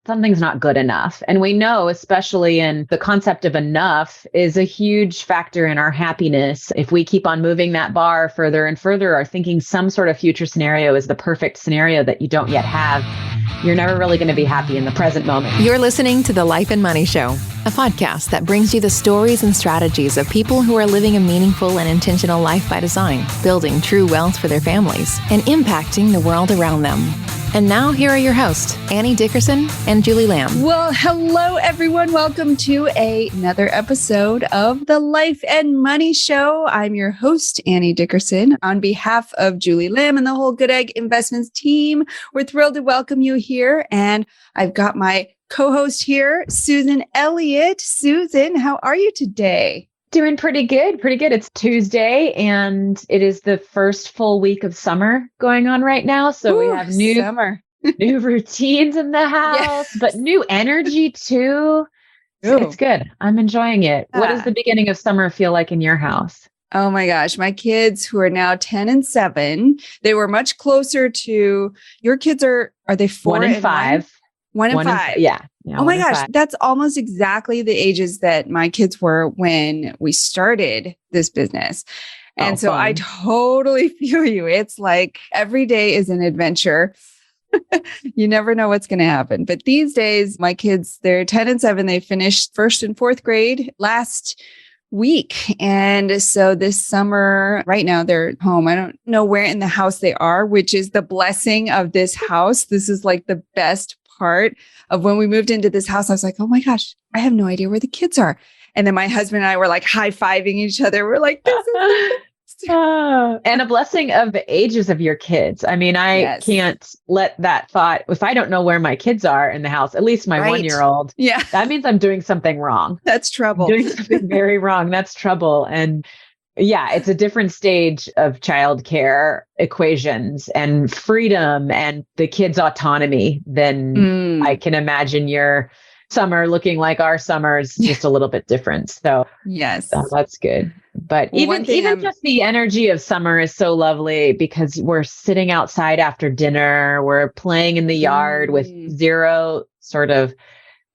something's not good enough. And we know, especially in the concept of enough is a huge factor in our happiness. If we keep on moving that bar further and further, or thinking some sort of future scenario is the perfect scenario that you don't yet have, you're never really going to be happy in the present moment. You're listening to The Life and Money Show, a podcast that brings you the stories and strategies of people who are living a meaningful and intentional life by design, building true wealth for their families, and impacting the world around them. And now, here are your hosts, Annie Dickerson and Julie Lamb. Well, hello, everyone. Welcome to another episode of The Life and Money Show. I'm your host, Annie Dickerson. On behalf of Julie Lamb and the whole Goodegg Investments team, we're thrilled to welcome you here. And I've got my co-host here, Susan Elliott. Susan, how are you today? Doing pretty good. Pretty good. It's Tuesday and it is the first full week of summer going on right now. So we have new routines in the house, but new energy too. It's good. I'm enjoying it. What does the beginning of summer feel like in your house? Oh my gosh, my kids who are now 10 and 7, they were much closer to your kids are they 4 and 5? 1 and 5. Yeah. Oh my gosh, that's almost exactly the ages that my kids were when we started this business. And so fun. I totally feel you. It's like every day is an adventure. You never know what's going to happen. But these days, my kids, they're 10 and 7. They finished 1st and 4th grade last week. And so this summer, right now, they're home. I don't know where in the house they are, which is the blessing of this house. This is like the best part of when we moved into this house. I was like, oh my gosh, I have no idea where the kids are. And then my husband and I were like high-fiving each other. We're like, this is and a blessing of the ages of your kids. I mean, I can't let that thought, if I don't know where my kids are in the house, at least my 1-year-old, that means I'm doing something wrong. That's trouble. Doing something very wrong. That's trouble. And yeah, it's a different stage of childcare equations and freedom and the kids' autonomy than I can imagine your summer looking like our summers, just a little bit different. So that's good. But even just the energy of summer is so lovely because we're sitting outside after dinner, we're playing in the yard with zero sort of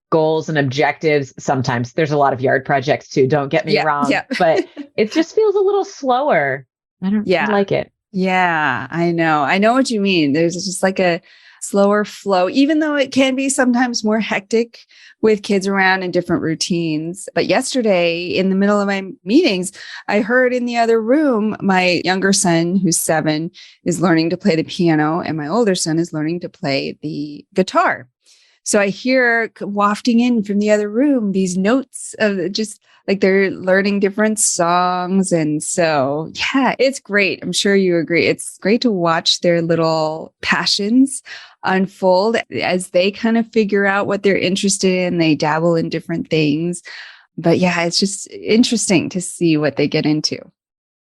goals and objectives. Sometimes there's a lot of yard projects too. Don't get me wrong, but it just feels a little slower. I like it. Yeah, I know. I know what you mean. There's just like a slower flow, even though it can be sometimes more hectic with kids around and different routines. But yesterday in the middle of my meetings, I heard in the other room, my younger son, who's 7, is learning to play the piano and my older son is learning to play the guitar. So I hear wafting in from the other room these notes of just like they're learning different songs. And so, yeah, it's great. I'm sure you agree. It's great to watch their little passions unfold as they kind of figure out what they're interested in. They dabble in different things. But yeah, it's just interesting to see what they get into.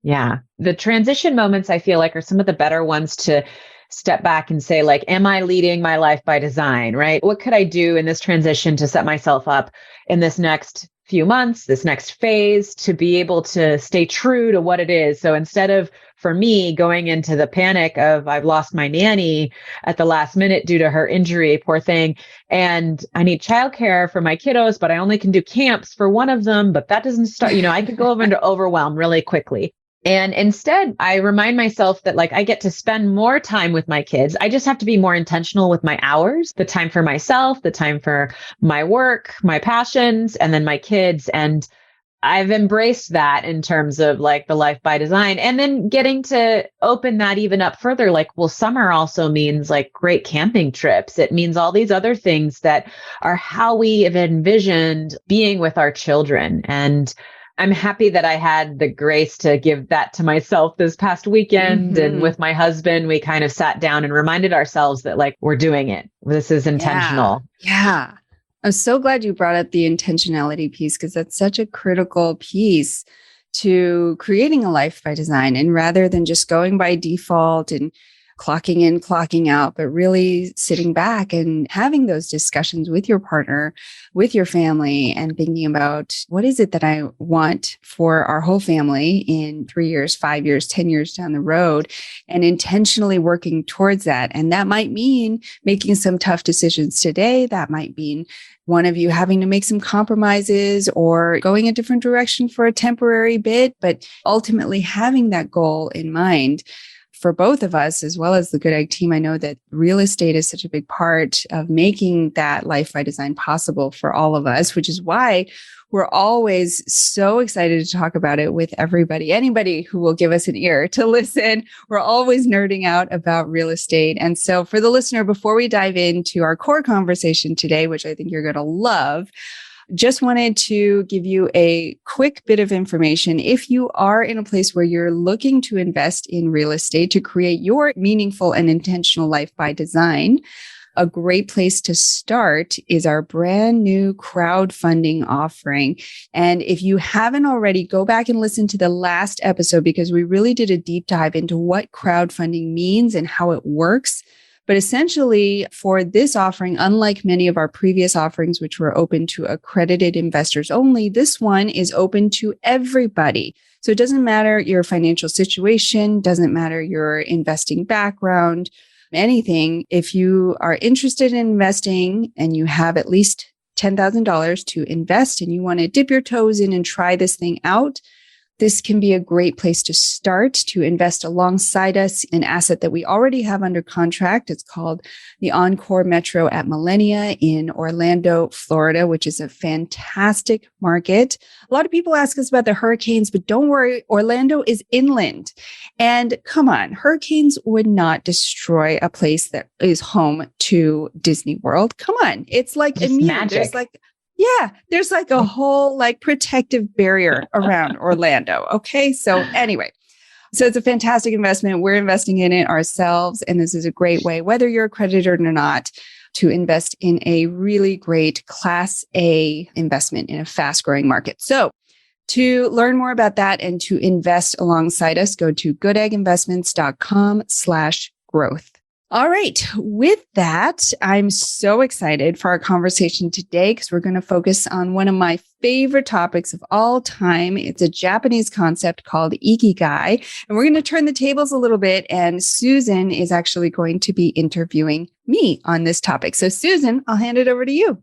Yeah. The transition moments, I feel like, are some of the better ones to step back and say, like, am I leading my life by design, right? What could I do in this transition to set myself up in this next few months, this next phase, to be able to stay true to what it is? So instead of, for me, going into the panic of I've lost my nanny at the last minute due to her injury, poor thing, and I need childcare for my kiddos, but I only can do camps for one of them, but that doesn't start, I could go over into overwhelm really quickly. And instead, I remind myself that like I get to spend more time with my kids. I just have to be more intentional with my hours, the time for myself, the time for my work, my passions, and then my kids. And I've embraced that in terms of like the life by design, and then getting to open that even up further. Like, well, summer also means like great camping trips. It means all these other things that are how we have envisioned being with our children. And I'm happy that I had the grace to give that to myself this past weekend. And with my husband, we kind of sat down and reminded ourselves that like, we're doing it. This is intentional. Yeah. I'm so glad you brought up the intentionality piece, because that's such a critical piece to creating a life by design. And rather than just going by default and clocking in, clocking out, but really sitting back and having those discussions with your partner, with your family, and thinking about what is it that I want for our whole family in 3 years, 5 years, 10 years down the road, and intentionally working towards that. And that might mean making some tough decisions today. That might mean one of you having to make some compromises or going a different direction for a temporary bit, but ultimately having that goal in mind. For both of us, as well as the Goodegg team, I know that real estate is such a big part of making that life by design possible for all of us, which is why we're always so excited to talk about it with everybody, anybody who will give us an ear to listen. We're always nerding out about real estate. And so for the listener, before we dive into our core conversation today, which I think you're going to love, just wanted to give you a quick bit of information. If you are in a place where you're looking to invest in real estate to create your meaningful and intentional life by design, a great place to start is our brand new crowdfunding offering. And if you haven't already, go back and listen to the last episode because we really did a deep dive into what crowdfunding means and how it works. But essentially, for this offering, unlike many of our previous offerings, which were open to accredited investors only, this one is open to everybody. So it doesn't matter your financial situation, doesn't matter your investing background, anything. If you are interested in investing and you have at least $10,000 to invest and you want to dip your toes in and try this thing out, this can be a great place to start to invest alongside us, an asset that we already have under contract. It's called the Encore Metro at Millenia in Orlando, Florida, which is a fantastic market. A lot of people ask us about the hurricanes, but don't worry, Orlando is inland. And come on, hurricanes would not destroy a place that is home to Disney World. Come on, it's like just immune. magic. There's like a whole like protective barrier around Orlando. Okay. So anyway, so it's a fantastic investment. We're investing in it ourselves. And this is a great way, whether you're accredited or not, to invest in a really great Class A investment in a fast growing market. So to learn more about that and to invest alongside us, go to goodegginvestments.com/growth. All right. With that, I'm so excited for our conversation today because we're going to focus on one of my favorite topics of all time. It's a Japanese concept called Ikigai. And we're going to turn the tables a little bit. And Susan is actually going to be interviewing me on this topic. So Susan, I'll hand it over to you.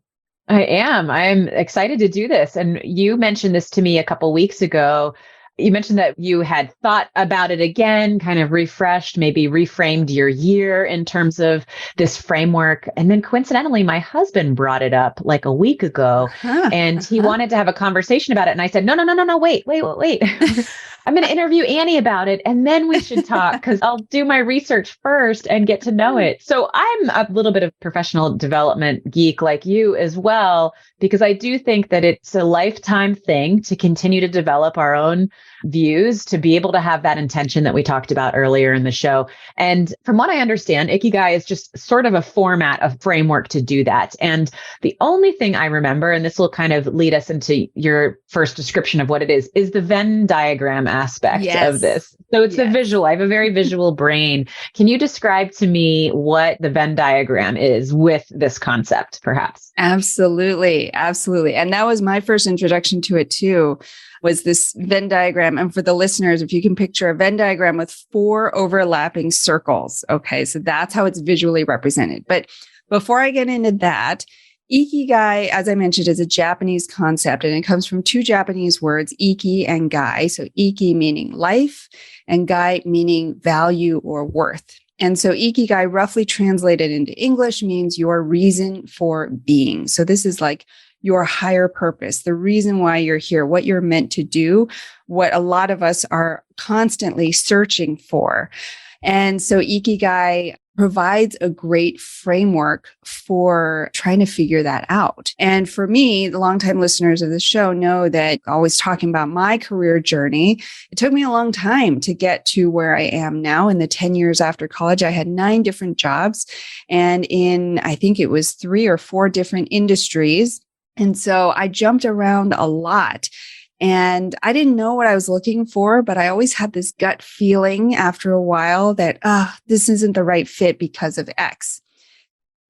I am. I'm excited to do this. And you mentioned this to me a couple weeks ago. You mentioned that you had thought about it again, kind of refreshed, maybe reframed your year in terms of this framework. And then coincidentally, my husband brought it up like a week ago and he wanted to have a conversation about it. And I said, no, wait. I'm going to interview Annie about it and then we should talk because I'll do my research first and get to know it. So I'm a little bit of professional development geek like you as well, because I do think that it's a lifetime thing to continue to develop our own views, to be able to have that intention that we talked about earlier in the show. And from what I understand, Ikigai is just sort of a format, a framework to do that. And the only thing I remember, and this will kind of lead us into your first description of what it is the Venn diagram aspect of this. So it's a visual. I have a very visual brain. Can you describe to me what the Venn diagram is with this concept, perhaps? Absolutely. And that was my first introduction to it too, was this Venn diagram. And for the listeners, if you can picture a Venn diagram with 4 overlapping circles. Okay. So that's how it's visually represented. But before I get into that, Ikigai, as I mentioned, is a Japanese concept, and it comes from 2 Japanese words, iki and gai. So iki meaning life and gai meaning value or worth. And so Ikigai, roughly translated into English, means your reason for being. So this is like your higher purpose, the reason why you're here, what you're meant to do, what a lot of us are constantly searching for. And so Ikigai provides a great framework for trying to figure that out. And for me, the longtime listeners of the show know that always talking about my career journey, it took me a long time to get to where I am now. In the 10 years after college, I had 9 different jobs and in, I think it was 3 or 4 different industries. And so I jumped around a lot. And I didn't know what I was looking for, but I always had this gut feeling after a while that, this isn't the right fit because of X.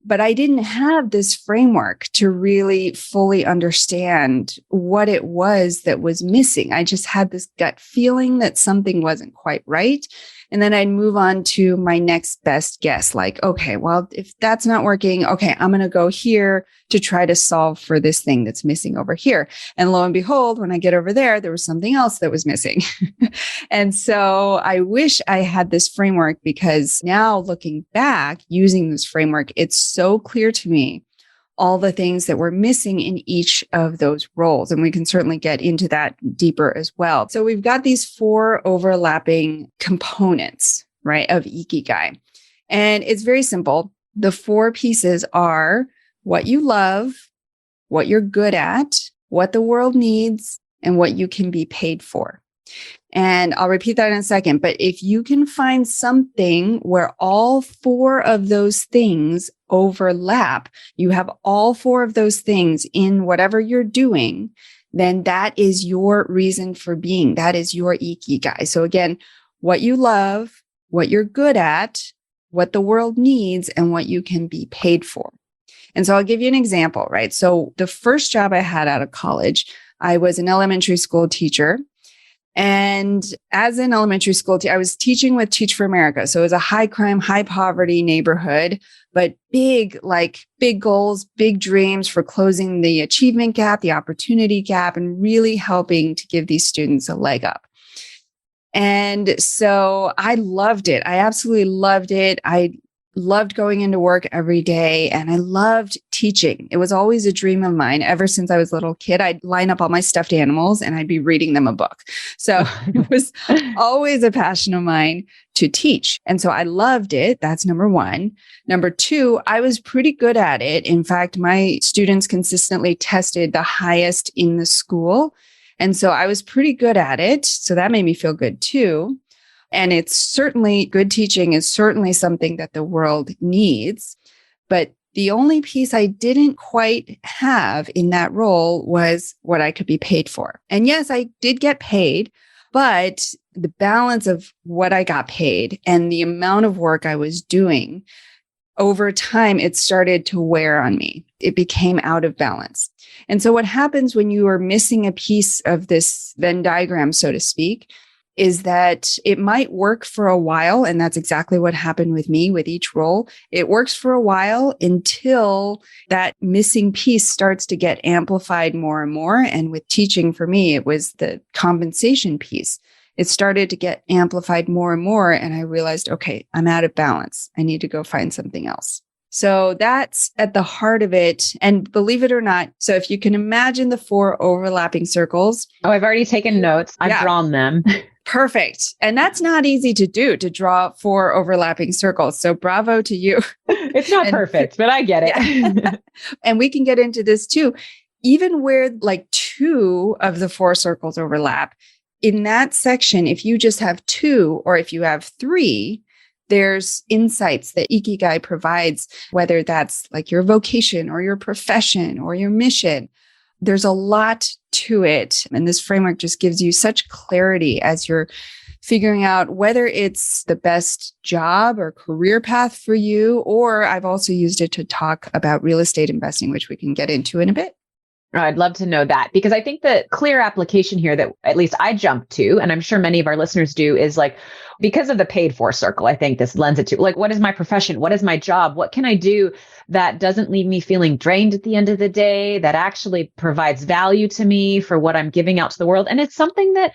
But I didn't have this framework to really fully understand what it was that was missing. I just had this gut feeling that something wasn't quite right. And then I'd move on to my next best guess. Like, okay, well, if that's not working, okay, I'm going to go here to try to solve for this thing that's missing over here. And lo and behold, when I get over there, there was something else that was missing. And so I wish I had this framework, because now looking back, using this framework, it's so clear to me all the things that were missing in each of those roles. And we can certainly get into that deeper as well. So we've got these 4 overlapping components, right, of Ikigai. And it's very simple. The 4 pieces are what you love, what you're good at, what the world needs, and what you can be paid for. And I'll repeat that in a second. But if you can find something where all 4 of those things overlap, you have all 4 of those things in whatever you're doing, then that is your reason for being. That is your Ikigai. So again, what you love, what you're good at, what the world needs, and what you can be paid for. And so I'll give you an example, right? So the first job I had out of college, I was an elementary school teacher. And as an elementary school teacher, I was teaching with Teach for America. So it was a high crime, high poverty neighborhood, but big goals, big dreams for closing the achievement gap, the opportunity gap, and really helping to give these students a leg up. And so I loved it. I absolutely loved it. I loved going into work every day, and I loved teaching. It was always a dream of mine. Ever since I was a little kid, I'd line up all my stuffed animals and I'd be reading them a book. So it was always a passion of mine to teach. And so I loved it. That's number 1. Number 2, I was pretty good at it. In fact, my students consistently tested the highest in the school. And so I was pretty good at it. So that made me feel good too. And it's certainly, good teaching is certainly something that the world needs. But the only piece I didn't quite have in that role was what I could be paid for. And yes, I did get paid, but the balance of what I got paid and the amount of work I was doing, over time, it started to wear on me. It became out of balance. And so what happens when you are missing a piece of this Venn diagram, so to speak, is that it might work for a while. And that's exactly what happened with me with each role. It works for a while until that missing piece starts to get amplified more and more. And with teaching, for me, it was the compensation piece. It started to get amplified more and more. And I realized, okay, I'm out of balance. I need to go find something else. So that's at the heart of it. And believe it or not, so if you can imagine the 4 overlapping circles. Oh, I've already taken notes. I've drawn them. Perfect. And that's not easy to do, to draw 4 overlapping circles. So bravo to you. It's not perfect, but I get it. Yeah. And we can get into this too. Even where like 2 of the 4 circles overlap, in that section, if you just have 2 or if you have 3, there's insights that Ikigai provides, whether that's like your vocation or your profession or your mission. There's a lot to it. And this framework just gives you such clarity as you're figuring out whether it's the best job or career path for you. Or I've also used it to talk about real estate investing, which we can get into in a bit. I'd love to know that, because I think the clear application here that at least I jump to, and I'm sure many of our listeners do, is like, because of the paid for circle, I think this lends it to like, what is my profession? What is my job? What can I do that doesn't leave me feeling drained at the end of the day, that actually provides value to me for what I'm giving out to the world? And it's something that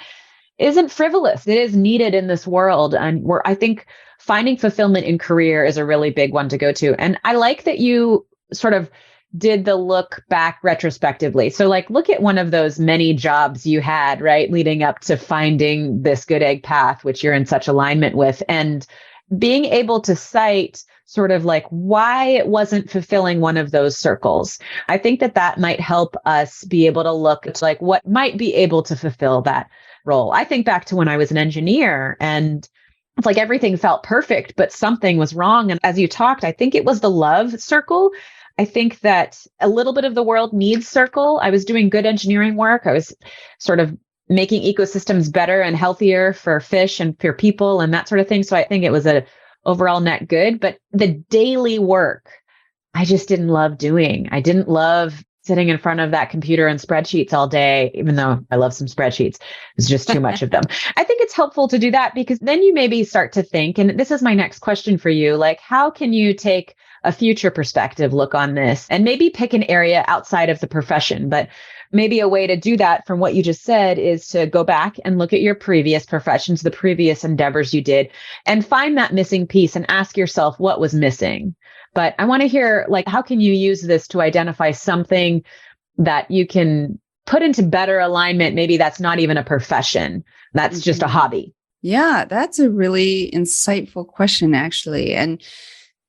isn't frivolous. It is needed in this world. And I think finding fulfillment in career is a really big one to go to. And I like that you sort of did the look back retrospectively. So like, look at one of those many jobs you had, right, leading up to finding this Goodegg path, which you're in such alignment with, and being able to cite sort of like why it wasn't fulfilling one of those circles. I think that might help us be able to look at like what might be able to fulfill that role. I think back to when I was an engineer, and it's like everything felt perfect, but something was wrong. And as you talked, I think it was the love circle. I think that a little bit of the world needs circle. I was doing good engineering work. I was sort of making ecosystems better and healthier for fish and for people and that sort of thing. So I think it was a overall net good, but the daily work, I just didn't love doing. I didn't love sitting in front of that computer and spreadsheets all day, even though I love some spreadsheets. It's just too much of them. I think it's helpful to do that because then you maybe start to think, and this is my next question for you, like, how can you take a future perspective look on this and maybe pick an area outside of the profession? But maybe a way to do that from what you just said is to go back and look at your previous professions, the previous endeavors you did, and find that missing piece and ask yourself what was missing. But I want to hear, like, how can you use this to identify something that you can put into better alignment? Maybe that's not even a profession. That's just a hobby. Yeah, that's a really insightful question, actually. And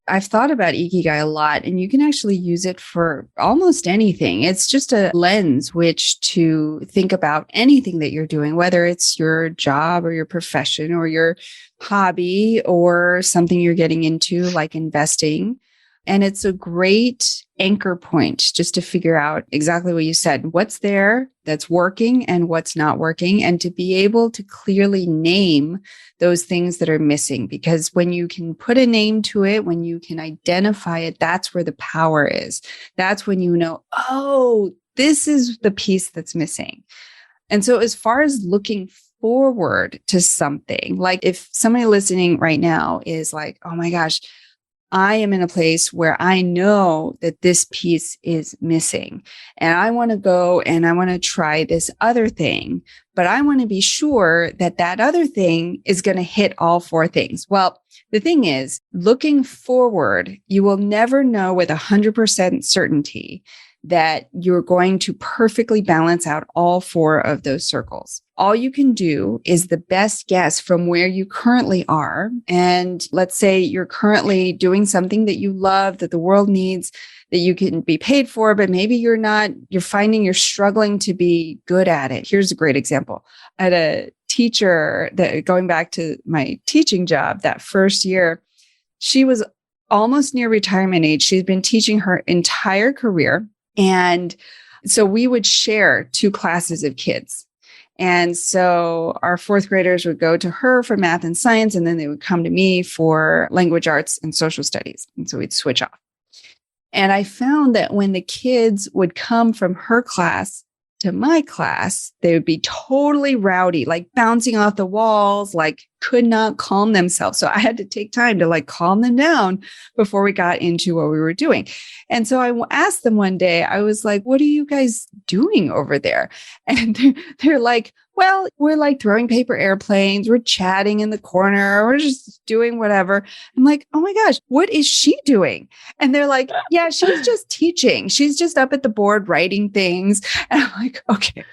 I've thought about Ikigai a lot, and you can actually use it for almost anything. It's just a lens which to think about anything that you're doing, whether it's your job or your profession or your hobby or something you're getting into like investing. And it's a great anchor point just to figure out exactly what you said, what's there that's working and what's not working, and to be able to clearly name those things that are missing. Because when you can put a name to it, when you can identify it, that's where the power is. That's when you know, oh, this is the piece that's missing. And so as far as looking forward to something, like if somebody listening right now is like, oh my gosh, I am in a place where I know that this piece is missing and I want to go and I want to try this other thing, but I want to be sure that that other thing is going to hit all four things. Well, the thing is, looking forward, you will never know with 100% certainty that you're going to perfectly balance out all four of those circles. All you can do is the best guess from where you currently are. And let's say you're currently doing something that you love, that the world needs, that you can be paid for, but maybe you're not, you're finding you're struggling to be good at it. Here's a great example. I had a teacher that, going back to my teaching job, that first year, she was almost near retirement age. She's been teaching her entire career. And so we would share 2 classes of kids. And so our 4th graders would go to her for math and science, and then they would come to me for language arts and social studies. And so we'd switch off. And I found that when the kids would come from her class to my class, they would be totally rowdy, like bouncing off the walls, like could not calm themselves. So I had to take time to like calm them down before we got into what we were doing. And so I asked them one day, I was like, what are you guys doing over there? And they're like, well, we're like throwing paper airplanes. We're chatting in the corner. We're just doing whatever. I'm like, oh my gosh, what is she doing? And they're like, yeah, she's just teaching. She's just up at the board writing things. And I'm like, okay.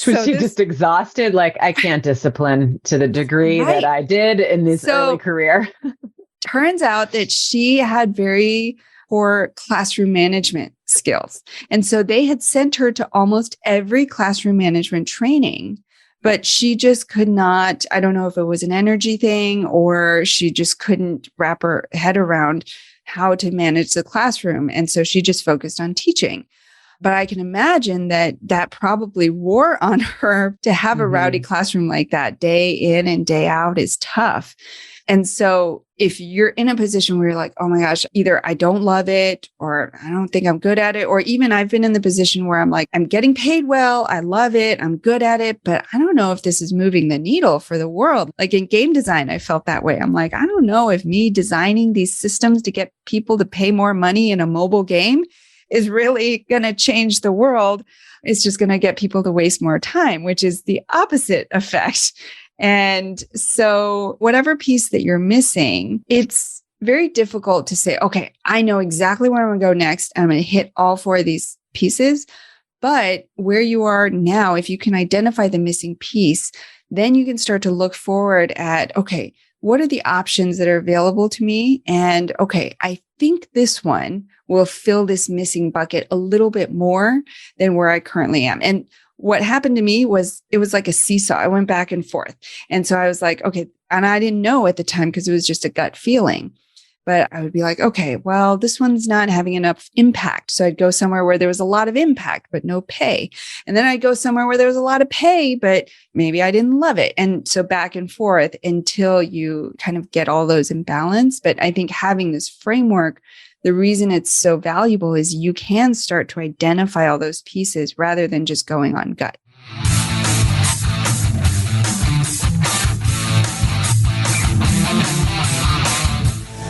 Was she just exhausted? Like, I can't discipline to the degree that I did in this early career. Turns out that she had very poor classroom management skills. And so they had sent her to almost every classroom management training, but she just could not, I don't know if it was an energy thing or she just couldn't wrap her head around how to manage the classroom. And so she just focused on teaching. But I can imagine that probably wore on her to have a rowdy classroom like that day in and day out is tough. And so if you're in a position where you're like, oh my gosh, either I don't love it or I don't think I'm good at it, or even I've been in the position where I'm like, I'm getting paid well, I love it, I'm good at it, but I don't know if this is moving the needle for the world. Like in game design, I felt that way. I'm like, I don't know if me designing these systems to get people to pay more money in a mobile game is really going to change the world. It's just going to get people to waste more time, which is the opposite effect. And so whatever piece that you're missing, it's very difficult to say, okay, I know exactly where I'm going to go next. And I'm going to hit all 4 of these pieces. But where you are now, if you can identify the missing piece, then you can start to look forward at, okay, what are the options that are available to me? And okay, I think this one will fill this missing bucket a little bit more than where I currently am. And what happened to me was it was like a seesaw. I went back and forth. And so I was like, okay, and I didn't know at the time because it was just a gut feeling. but I would be like, okay, well, this one's not having enough impact. So I'd go somewhere where there was a lot of impact, but no pay. And then I'd go somewhere where there was a lot of pay, but maybe I didn't love it. And so back and forth until you kind of get all those in balance. But I think having this framework, the reason it's so valuable is you can start to identify all those pieces rather than just going on gut.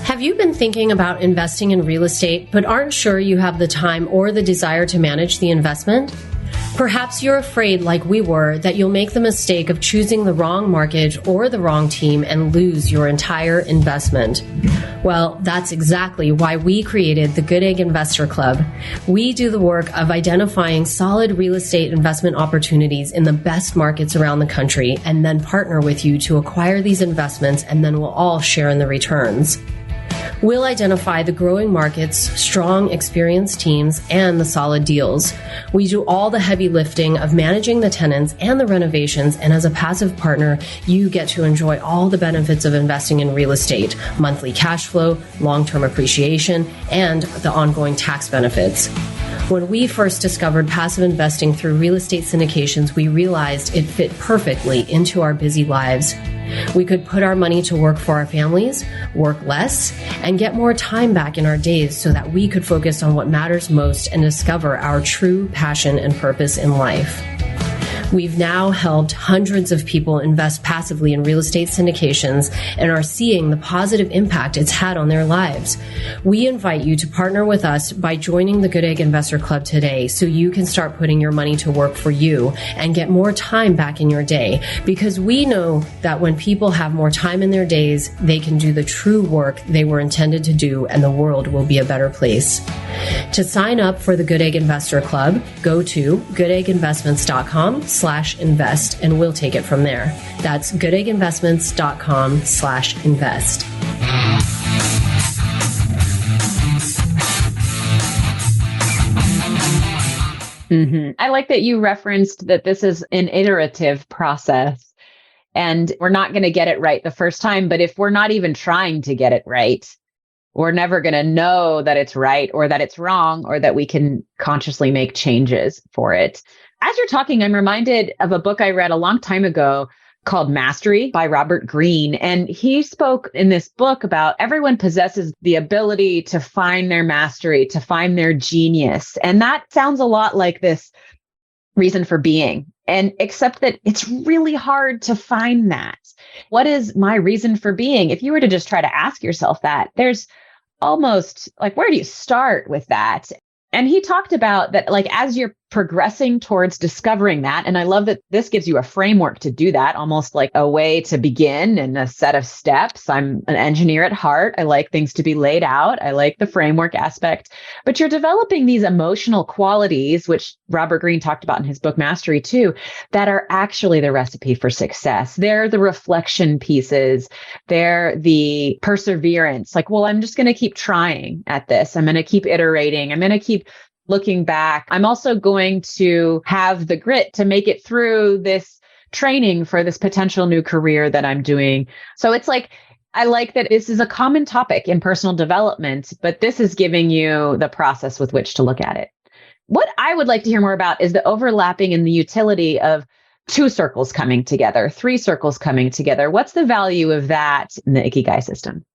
Have you been thinking about investing in real estate, but aren't sure you have the time or the desire to manage the investment? Perhaps you're afraid, like we were, that you'll make the mistake of choosing the wrong mortgage or the wrong team and lose your entire investment. Well, that's exactly why we created the Goodegg Investor Club. We do the work of identifying solid real estate investment opportunities in the best markets around the country and then partner with you to acquire these investments, and then we'll all share in the returns. We'll identify the growing markets, strong, experienced teams, and the solid deals. We do all the heavy lifting of managing the tenants and the renovations, and as a passive partner, you get to enjoy all the benefits of investing in real estate, monthly cash flow, long-term appreciation, and the ongoing tax benefits. When we first discovered passive investing through real estate syndications, we realized it fit perfectly into our busy lives. We could put our money to work for our families, work less, and get more time back in our days so that we could focus on what matters most and discover our true passion and purpose in life. We've now helped hundreds of people invest passively in real estate syndications and are seeing the positive impact it's had on their lives. We invite you to partner with us by joining the Goodegg Investor Club today so you can start putting your money to work for you and get more time back in your day, because we know that when people have more time in their days, they can do the true work they were intended to do, and the world will be a better place. To sign up for the Goodegg Investor Club, go to goodegginvestments.com/invest and we'll take it from there. That's goodegginvestments.com/invest. I like that you referenced that this is an iterative process and we're not going to get it right the first time. But if we're not even trying to get it right, we're never going to know that it's right or that it's wrong or that we can consciously make changes for it. As you're talking, I'm reminded of a book I read a long time ago called Mastery by Robert Greene. And he spoke in this book about everyone possesses the ability to find their mastery, to find their genius. And that sounds a lot like this reason for being. And except that it's really hard to find that. What is my reason for being? If you were to just try to ask yourself that, there's almost like, where do you start with that? And he talked about that, like, as you're progressing towards discovering that, and I love that this gives you a framework to do that, almost like a way to begin and a set of steps. I'm an engineer at heart. I like things to be laid out. I like the framework aspect, but you're developing these emotional qualities, which Robert Greene talked about in his book, Mastery, too, that are actually the recipe for success. They're the reflection pieces. They're the perseverance. Like, well, I'm just going to keep trying at this. I'm going to keep iterating. I'm going to keep looking back. I'm also going to have the grit to make it through this training for this potential new career that I'm doing. So it's like, I like that this is a common topic in personal development, but this is giving you the process with which to look at it. What I would like to hear more about is the overlapping and the utility of 2 circles coming together, 3 circles coming together. What's the value of that in the Ikigai system?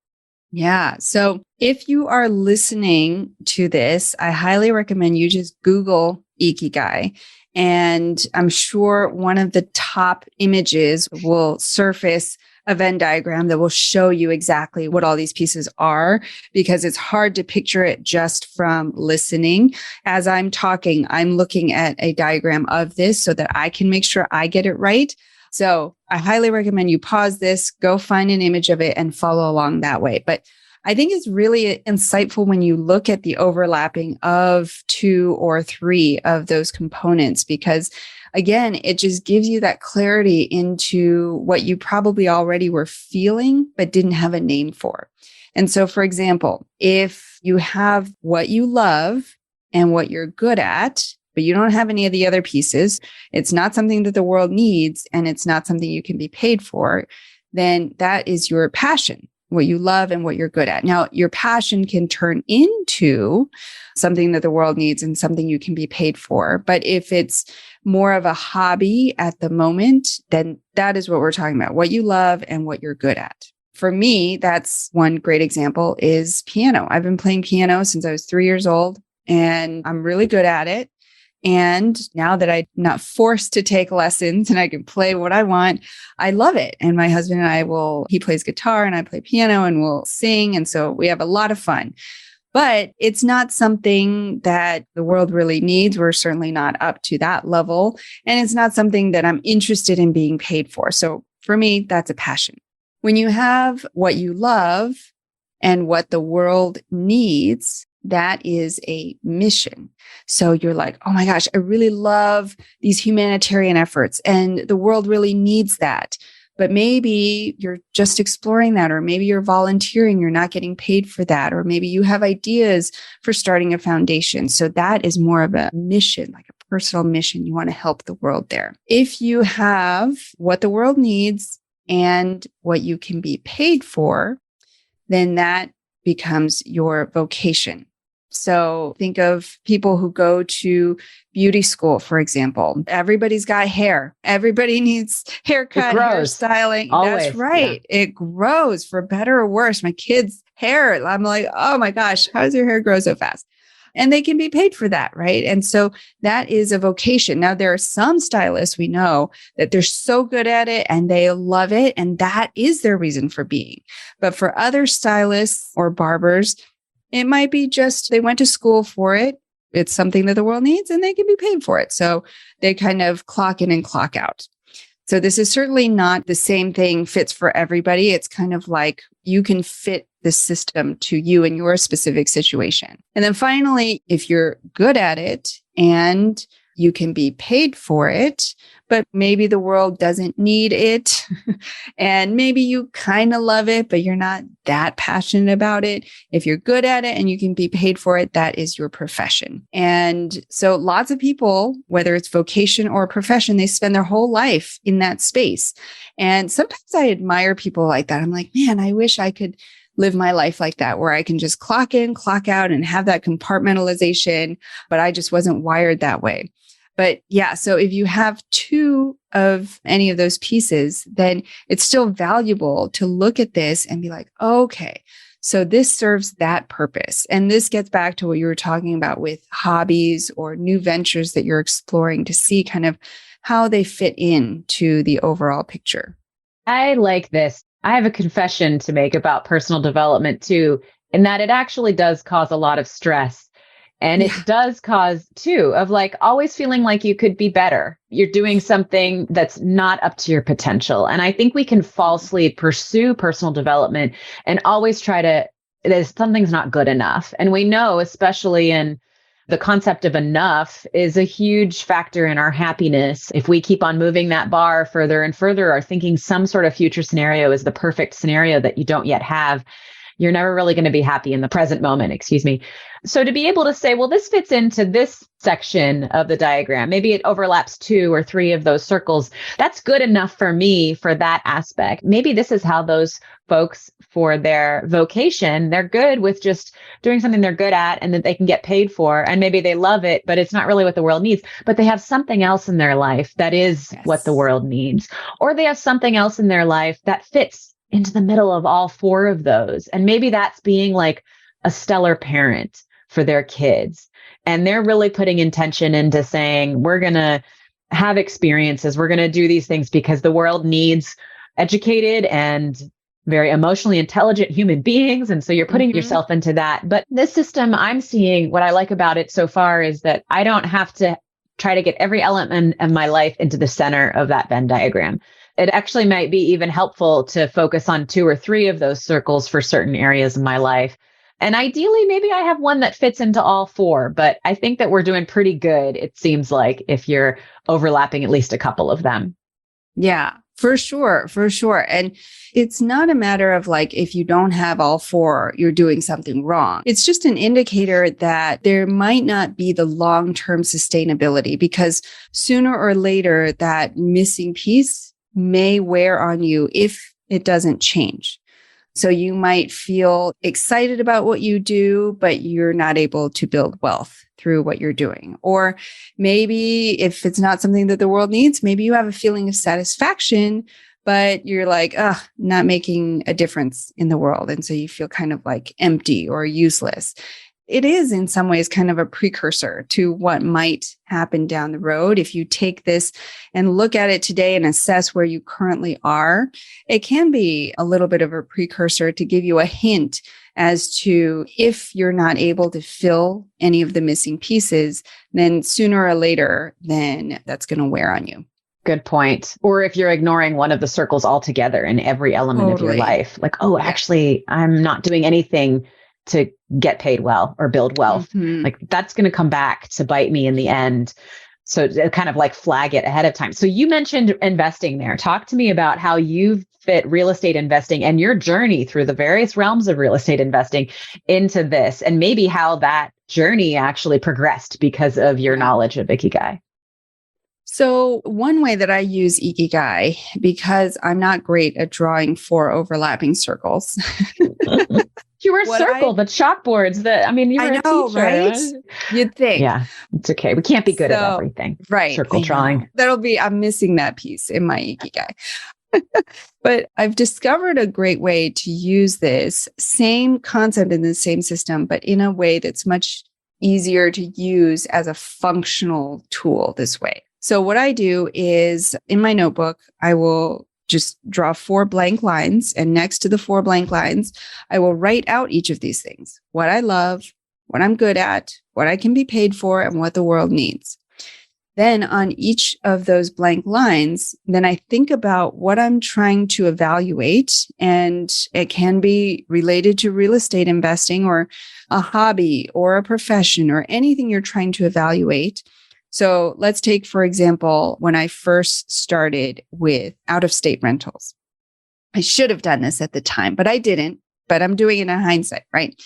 Yeah. So if you are listening to this, I highly recommend you just Google Ikigai. And I'm sure one of the top images will surface a Venn diagram that will show you exactly what all these pieces are, because it's hard to picture it just from listening. As I'm talking, I'm looking at a diagram of this so that I can make sure I get it right. So I highly recommend you pause this, go find an image of it and follow along that way. But I think it's really insightful when you look at the overlapping of 2 or 3 of those components, because again, it just gives you that clarity into what you probably already were feeling, but didn't have a name for. And so, for example, if you have what you love and what you're good at, but you don't have any of the other pieces, it's not something that the world needs, and it's not something you can be paid for, then that is your passion. what you love and what you're good at. Now, your passion can turn into something that the world needs and something you can be paid for. But if it's more of a hobby at the moment, then that is what we're talking about, what you love and what you're good at. For me, that's one great example is piano. I've been playing piano since I was 3 years old, and I'm really good at it. And now that I'm not forced to take lessons and I can play what I want, I love it. And my husband and he plays guitar and I play piano and we'll sing. And so we have a lot of fun. But it's not something that the world really needs. We're certainly not up to that level. And it's not something that I'm interested in being paid for. So for me, that's a passion. When you have what you love and what the world needs, that is a mission. So you're like, oh my gosh, I really love these humanitarian efforts and the world really needs that. But maybe you're just exploring that, or maybe you're volunteering, you're not getting paid for that, or maybe you have ideas for starting a foundation. So that is more of a mission, like a personal mission. You want to help the world there. If you have what the world needs and what you can be paid for, then that becomes your vocation. So think of people who go to beauty school, for example. Everybody's got hair. Everybody needs haircut, hairstyling. Always. That's right. Yeah. It grows for better or worse. My kids' hair, I'm like, oh my gosh, how does your hair grow so fast? And they can be paid for that, right? And so that is a vocation. Now, there are some stylists we know that they're so good at it and they love it, and that is their reason for being. But for other stylists or barbers, it might be just they went to school for it. It's something that the world needs and they can be paid for it. So they kind of clock in and clock out. So this is certainly not the same thing fits for everybody. It's kind of like you can fit the system to you and your specific situation. And then finally, if you're good at it and you can be paid for it, but maybe the world doesn't need it. And maybe you kind of love it, but you're not that passionate about it. If you're good at it and you can be paid for it, that is your profession. And so lots of people, whether it's vocation or profession, they spend their whole life in that space. And sometimes I admire people like that. I'm like, man, I wish I could live my life like that, where I can just clock in, clock out and have that compartmentalization, but I just wasn't wired that way. But yeah, so if you have two of any of those pieces, then it's still valuable to look at this and be like, okay, so this serves that purpose. And this gets back to what you were talking about with hobbies or new ventures that you're exploring to see kind of how they fit into the overall picture. I like this. I have a confession to make about personal development too, in that it actually does cause a lot of stress. And it does cause too of like always feeling like you could be better. You're doing something that's not up to your potential. And I think we can falsely pursue personal development and always try to, something's not good enough. And we know, especially in the concept of enough is a huge factor in our happiness. If we keep on moving that bar further and further, or thinking some sort of future scenario is the perfect scenario that you don't yet have, you're never really going to be happy in the present moment, So to be able to say, well, this fits into this section of the diagram, maybe it overlaps 2 or 3 of those circles. That's good enough for me for that aspect. Maybe this is how those folks for their vocation, they're good with just doing something they're good at and that they can get paid for. And maybe they love it, but it's not really what the world needs. But they have something else in their life that is what the world needs. Or they have something else in their life that fits into the middle of all 4 of those. And maybe that's being like a stellar parent for their kids. And they're really putting intention into saying, we're going to have experiences. We're going to do these things because the world needs educated and very emotionally intelligent human beings. And so you're putting yourself into that. But this system I'm seeing, what I like about it so far is that I don't have to try to get every element of my life into the center of that Venn diagram. It actually might be even helpful to focus on 2 or 3 of those circles for certain areas of my life. And ideally, maybe I have one that fits into all 4, but I think that we're doing pretty good, it seems like, if you're overlapping at least a couple of them. Yeah, for sure. For sure. And it's not a matter of like, if you don't have all 4, you're doing something wrong. It's just an indicator that there might not be the long-term sustainability, because sooner or later that missing piece may wear on you if it doesn't change. So you might feel excited about what you do, but you're not able to build wealth through what you're doing. Or maybe if it's not something that the world needs, maybe you have a feeling of satisfaction, but you're like, not making a difference in the world. And so you feel kind of like empty or useless. It is in some ways kind of a precursor to what might happen down the road. If you take this and look at it today and assess where you currently are, it can be a little bit of a precursor to give you a hint as to if you're not able to fill any of the missing pieces, then sooner or later, then that's going to wear on you. Good point. Or if you're ignoring one of the circles altogether in every element of your life, like, actually, I'm not doing anything to get paid well or build wealth. Like that's going to come back to bite me in the end. So to kind of like flag it ahead of time. So you mentioned investing there. Talk to me about how you fit real estate investing and your journey through the various realms of real estate investing into this, and maybe how that journey actually progressed because of your knowledge of Ikigai. So one way that I use Ikigai, because I'm not great at drawing 4 overlapping circles. You were circled, the chalkboards, you were a teacher. Right? You'd think. Yeah, it's okay. We can't be good at everything. Right. Circle drawing. I'm missing that piece in my Ikigai. But I've discovered a great way to use this same concept in the same system, but in a way that's much easier to use as a functional tool this way. So what I do is in my notebook, I will just draw 4 blank lines. And next to the 4 blank lines, I will write out each of these things: what I love, what I'm good at, what I can be paid for, and what the world needs. Then on each of those blank lines, then I think about what I'm trying to evaluate. And it can be related to real estate investing or a hobby or a profession or anything you're trying to evaluate. So let's take, for example, when I first started with out-of-state rentals. I should have done this at the time, but I didn't, but I'm doing it in hindsight, right?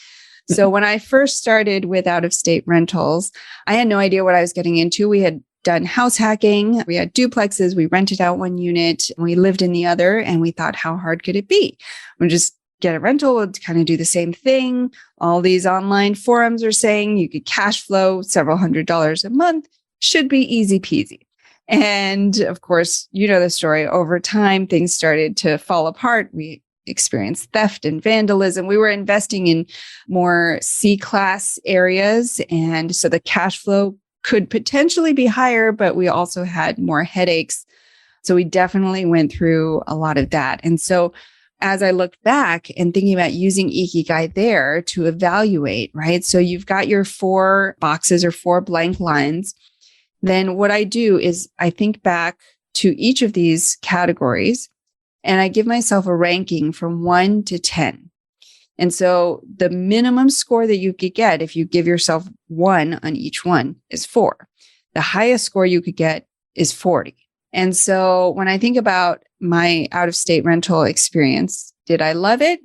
So when I first started with out-of-state rentals, I had no idea what I was getting into. We had done house hacking. We had duplexes. We rented out one unit and we lived in the other. And we thought, how hard could it be? We'll just get a rental, we'll kind of do the same thing. All these online forums are saying you could cash flow several $100s a month. Should be easy peasy. And of course, you know the story. Over time, things started to fall apart. We experienced theft and vandalism. We were investing in more C-class areas. And so the cash flow could potentially be higher, but we also had more headaches. So we definitely went through a lot of that. And so as I looked back and thinking about using Ikigai there to evaluate, right? So you've got your 4 boxes or 4 blank lines. Then what I do is I think back to each of these categories and I give myself a ranking from 1 to 10. And so the minimum score that you could get if you give yourself 1 on each one is 4. The highest score you could get is 40. And so when I think about my out-of-state rental experience, did I love it?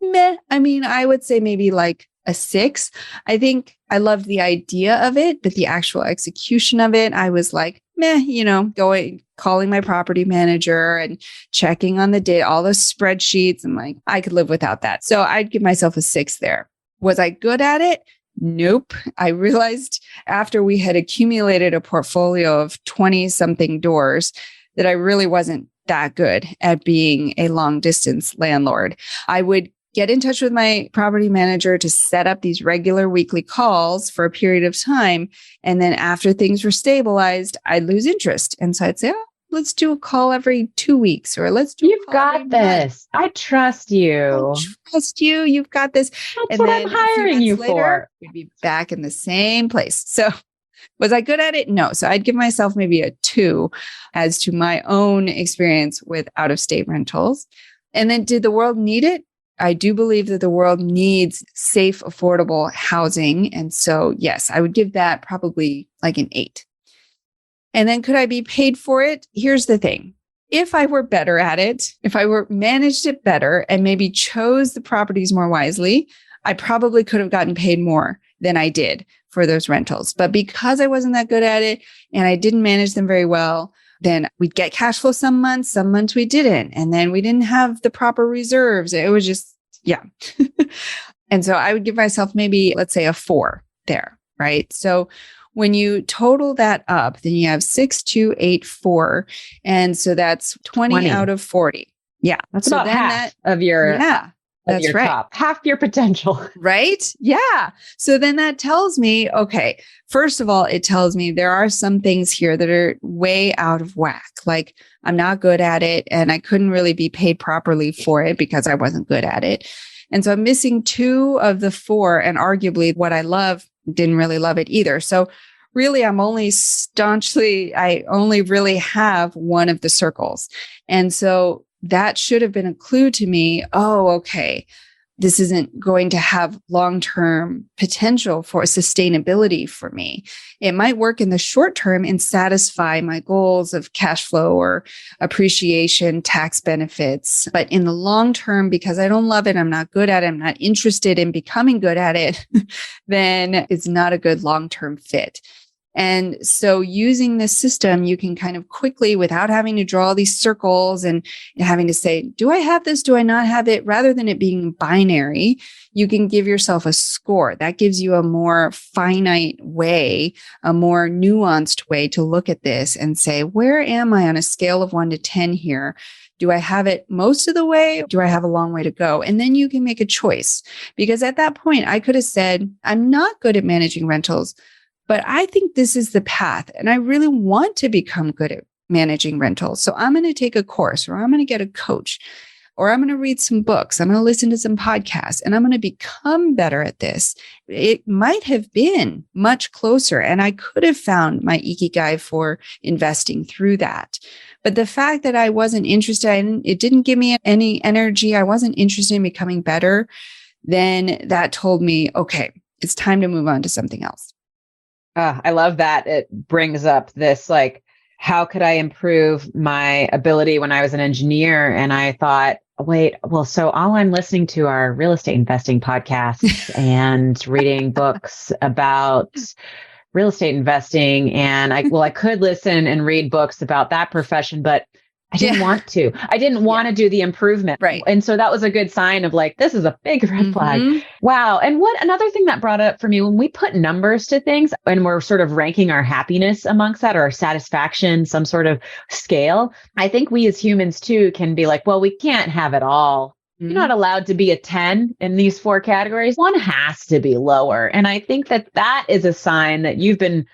Meh. I would say maybe like a 6. I think I loved the idea of it, but the actual execution of it, I was like, meh, calling my property manager and checking on the data, all those spreadsheets. I'm like, I could live without that. So I'd give myself a 6 there. Was I good at it? Nope. I realized after we had accumulated a portfolio of 20 something doors that I really wasn't that good at being a long distance landlord. I would get in touch with my property manager to set up these regular weekly calls for a period of time. And then after things were stabilized, I'd lose interest. And so I'd say, let's do a call every 2 weeks, or let's do You've got this. I trust you. I trust you. You've got this. That's what I'm hiring you for. We'd be back in the same place. So was I good at it? No. So I'd give myself maybe a 2 as to my own experience with out-of-state rentals. And then did the world need it? I do believe that the world needs safe, affordable housing. And so, yes, I would give that probably like an 8. And then could I be paid for it? Here's the thing. If I were better at it, if I were managed it better and maybe chose the properties more wisely, I probably could have gotten paid more than I did for those rentals. But because I wasn't that good at it and I didn't manage them very well, then we'd get cash flow some months we didn't. And then we didn't have the proper reserves. It was just, yeah. And so I would give myself maybe, let's say, a 4 there, right? So when you total that up, then you have 6, 2, 8, 4. And so that's 20 out of 40. Yeah. That's about half of your, that's your right. top, half your potential. Right? Yeah. So then that tells me, okay, first of all, it tells me there are some things here that are way out of whack. Like I'm not good at it and I couldn't really be paid properly for it because I wasn't good at it. And so I'm missing 2 of the 4, and arguably what I love, didn't really love it either. So really, I only really have one of the circles. And so that should have been a clue to me. Oh, okay. This isn't going to have long-term potential for sustainability for me. It might work in the short term and satisfy my goals of cash flow or appreciation, tax benefits. But in the long term, because I don't love it, I'm not good at it, I'm not interested in becoming good at it, then it's not a good long-term fit. And so using this system, you can kind of quickly, without having to draw these circles and having to say, do I have this? Do I not have it? Rather than it being binary, you can give yourself a score. That gives you a more finite way, a more nuanced way to look at this and say, where am I on a scale of 1 to 10 here? Do I have it most of the way? Do I have a long way to go? And then you can make a choice. Because at that point, I could have said, I'm not good at managing rentals, but I think this is the path. And I really want to become good at managing rentals. So I'm going to take a course, or I'm going to get a coach, or I'm going to read some books. I'm going to listen to some podcasts, and I'm going to become better at this. It might have been much closer, and I could have found my Ikigai for investing through that. But the fact that I wasn't interested, it didn't give me any energy. I wasn't interested in becoming better. Then that told me, okay, it's time to move on to something else. I love that. It brings up this, like, how could I improve my ability when I was an engineer? And I thought, wait, well, so all I'm listening to are real estate investing podcasts and reading books about real estate investing. And I could listen and read books about that profession, but I didn't want to. I didn't want to do the improvement. Right. And so that was a good sign of like, this is a big red flag. Wow. And what another thing that brought up for me, when we put numbers to things and we're sort of ranking our happiness amongst that, or our satisfaction, some sort of scale, I think we as humans too can be like, well, we can't have it all. You're not allowed to be a 10 in these 4 categories. One has to be lower. And I think that that is a sign that you've been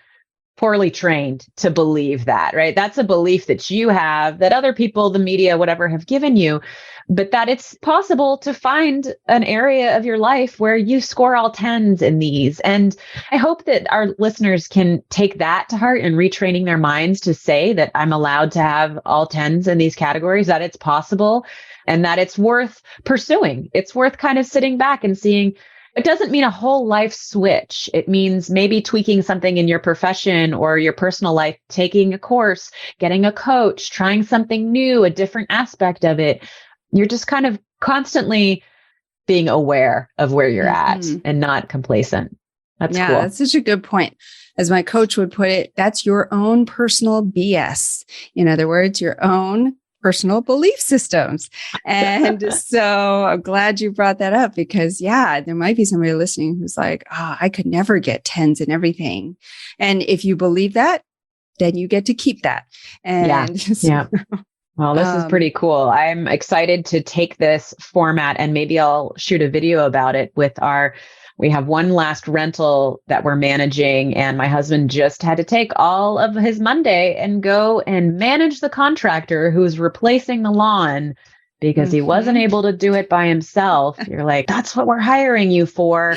poorly trained to believe that, right? That's a belief that you have, that other people, the media, whatever, have given you, but that it's possible to find an area of your life where you score all 10s in these. And I hope that our listeners can take that to heart and retraining their minds to say that I'm allowed to have all 10s in these categories, that it's possible and that it's worth pursuing. It's worth kind of sitting back and seeing. It doesn't mean a whole life switch. It means maybe tweaking something in your profession or your personal life, taking a course, getting a coach, trying something new, a different aspect of it. You're just kind of constantly being aware of where you're at and not complacent. That's cool. That's such a good point. As my coach would put it, that's your own personal BS. In other words, your own personal belief systems. And so I'm glad you brought that up because, there might be somebody listening who's like, I could never get 10s in everything. And if you believe that, then you get to keep that. And Well, this is pretty cool. I'm excited to take this format and maybe I'll shoot a video about it we have one last rental that we're managing, and my husband just had to take all of his Monday and go and manage the contractor who's replacing the lawn because he wasn't able to do it by himself. You're like, that's what we're hiring you for.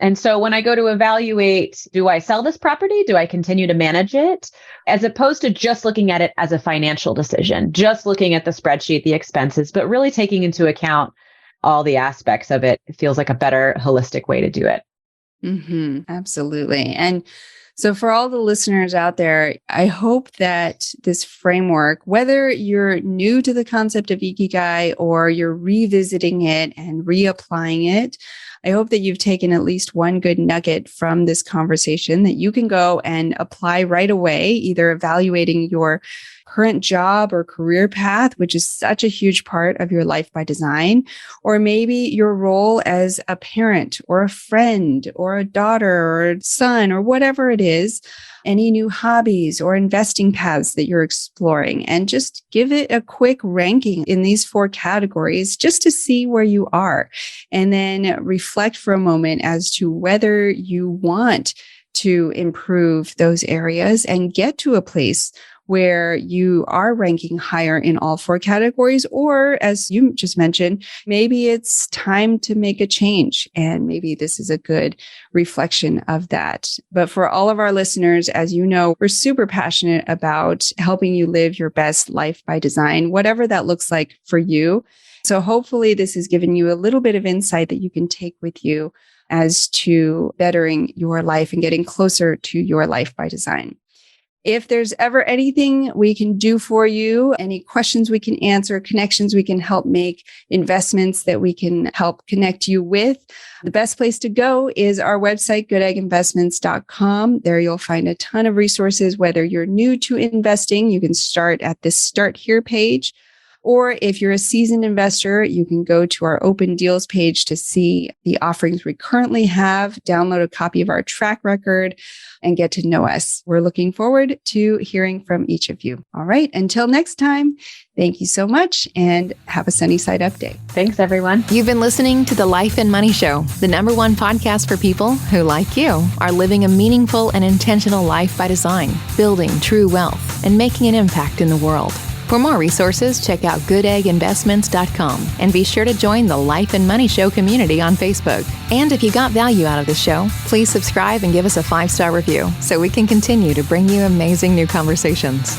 And so when I go to evaluate, do I sell this property? Do I continue to manage it? As opposed to just looking at it as a financial decision, just looking at the spreadsheet, the expenses, but really taking into account all the aspects of it. It feels like a better holistic way to do it. Absolutely. And so for all the listeners out there, I hope that this framework, whether you're new to the concept of Ikigai or you're revisiting it and reapplying it, I hope that you've taken at least one good nugget from this conversation that you can go and apply right away, either evaluating your current job or career path, which is such a huge part of your life by design, or maybe your role as a parent or a friend or a daughter or a son or whatever it is, any new hobbies or investing paths that you're exploring, and just give it a quick ranking in these 4 categories just to see where you are. And then reflect for a moment as to whether you want to improve those areas and get to a place where you are ranking higher in all 4 categories, or as you just mentioned, maybe it's time to make a change, and maybe this is a good reflection of that. But for all of our listeners, as you know, we're super passionate about helping you live your best life by design, whatever that looks like for you. So hopefully this has given you a little bit of insight that you can take with you as to bettering your life and getting closer to your life by design. If there's ever anything we can do for you, any questions we can answer, connections we can help make, investments that we can help connect you with, the best place to go is our website, goodegginvestments.com. There you'll find a ton of resources. Whether you're new to investing, you can start at this Start Here page. Or if you're a seasoned investor, you can go to our open deals page to see the offerings we currently have, download a copy of our track record, and get to know us. We're looking forward to hearing from each of you. All right. Until next time, thank you so much and have a sunny side up day. Thanks, everyone. You've been listening to The Life and Money Show, the #1 podcast for people who, like you, are living a meaningful and intentional life by design, building true wealth, and making an impact in the world. For more resources, check out goodegginvestments.com and be sure to join the Life and Money Show community on Facebook. And if you got value out of the show, please subscribe and give us a 5-star review so we can continue to bring you amazing new conversations.